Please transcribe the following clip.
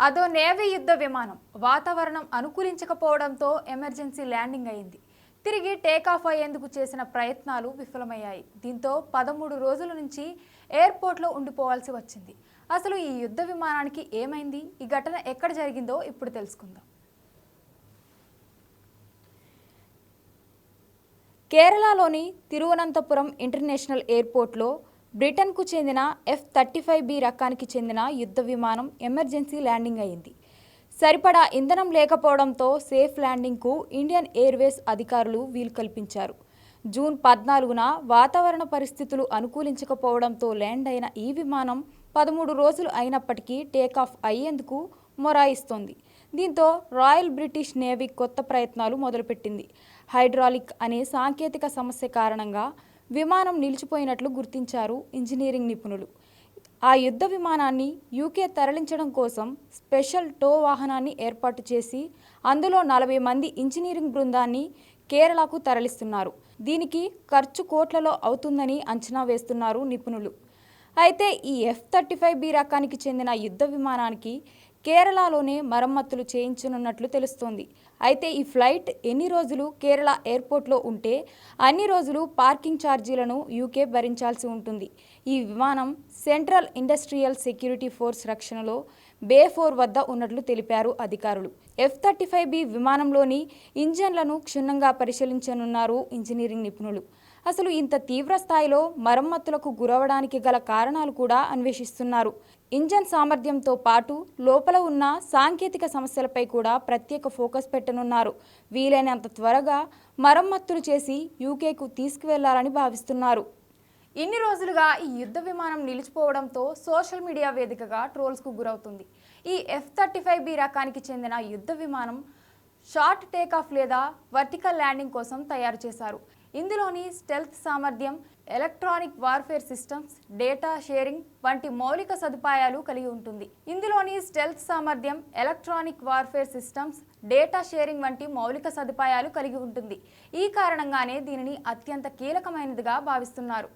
అదో నేవీ యుద్ధ విమానం వాతావరణం అనుకూలించకపోవడంతో ఎమర్జెన్సీ ల్యాండింగ్ అయింది. తిరిగి టేకాఫ్ అయ్యేందుకు చేసిన ప్రయత్నాలు విఫలమయ్యాయి. దీంతో 13 రోజుల నుంచి ఎయిర్పోర్ట్లో ఉండిపోవాల్సి వచ్చింది. అసలు ఈ యుద్ధ విమానానికి ఏమైంది? ఈ ఘటన ఎక్కడ జరిగిందో ఇప్పుడు తెలుసుకుందాం. కేరళలోని తిరువనంతపురం ఇంటర్నేషనల్ ఎయిర్పోర్ట్లో బ్రిటన్కు చెందిన F-35B రకానికి చెందిన యుద్ధ విమానం ఎమర్జెన్సీ ల్యాండింగ్ అయింది. సరిపడా ఇంధనం లేకపోవడంతో సేఫ్ ల్యాండింగ్కు ఇండియన్ ఎయిర్వేస్ అధికారులు వీలు కల్పించారు. జూన్ 14న వాతావరణ పరిస్థితులు అనుకూలించకపోవడంతో ల్యాండ్ అయిన ఈ విమానం 13 రోజులు అయినప్పటికీ టేకాఫ్ అయ్యేందుకు మొరాయిస్తోంది. దీంతో రాయల్ బ్రిటిష్ నేవీ కొత్త ప్రయత్నాలు మొదలుపెట్టింది. హైడ్రాలిక్ అనే సాంకేతిక సమస్య కారణంగా విమానం నిలిచిపోయినట్లు గుర్తించారు ఇంజనీరింగ్ నిపుణులు. ఆ యుద్ధ విమానాన్ని యూకే తరలించడం కోసం స్పెషల్ టో వాహనాన్ని ఏర్పాటు చేసి అందులో 40 మంది ఇంజనీరింగ్ బృందాన్ని కేరళకు తరలిస్తున్నారు. దీనికి ఖర్చు కోట్లలో అవుతుందని అంచనా వేస్తున్నారు నిపుణులు. అయితే ఈ F-35B రకానికి చెందిన యుద్ధ విమానానికి కేరళలోనే మరమ్మతులు చేయించనున్నట్లు తెలుస్తోంది. అయితే ఈ ఫ్లైట్ ఎన్ని రోజులు కేరళ ఎయిర్పోర్ట్లో ఉంటే అన్ని రోజులు పార్కింగ్ ఛార్జీలను యూకే భరించాల్సి ఉంటుంది. ఈ విమానం సెంట్రల్ ఇండస్ట్రియల్ సెక్యూరిటీ ఫోర్స్ రక్షణలో బే 4 వద్ద ఉన్నట్లు తెలిపారు అధికారులు. F-35B విమానంలోని ఇంజన్లను క్షుణ్ణంగా పరిశీలించనున్నారు ఇంజనీరింగ్ నిపుణులు. అసలు ఇంత తీవ్ర స్థాయిలో మరమ్మతులకు గురవడానికి గల కారణాలు కూడా అన్వేషిస్తున్నారు. ఇంజన్ సామర్థ్యంతో పాటు లోపల ఉన్న సాంకేతిక సమస్యలపై కూడా ప్రత్యేక ఫోకస్ పెట్టనున్నారు. వీలైనంత త్వరగా మరమ్మతులు చేసి యూకేకు తీసుకువెళ్లాలని భావిస్తున్నారు. ఇన్ని రోజులుగా ఈ యుద్ధ విమానం నిలిచిపోవడంతో సోషల్ మీడియా వేదికగా ట్రోల్స్కు గురవుతుంది. ఈ F-35B రకానికి చెందిన యుద్ధ విమానం షార్ట్ టేకాఫ్ లేదా వర్టికల్ ల్యాండింగ్ కోసం తయారు చేశారు. ఇందులోని స్టెల్త్ సామర్థ్యం, electronic warfare systems, data sharing వంటి మౌలిక సదుపాయాలు కలిగి ఉంటుంది. ఈ కారణంగానే దీనిని అత్యంత కీలకమైనదిగా భావిస్తున్నారు.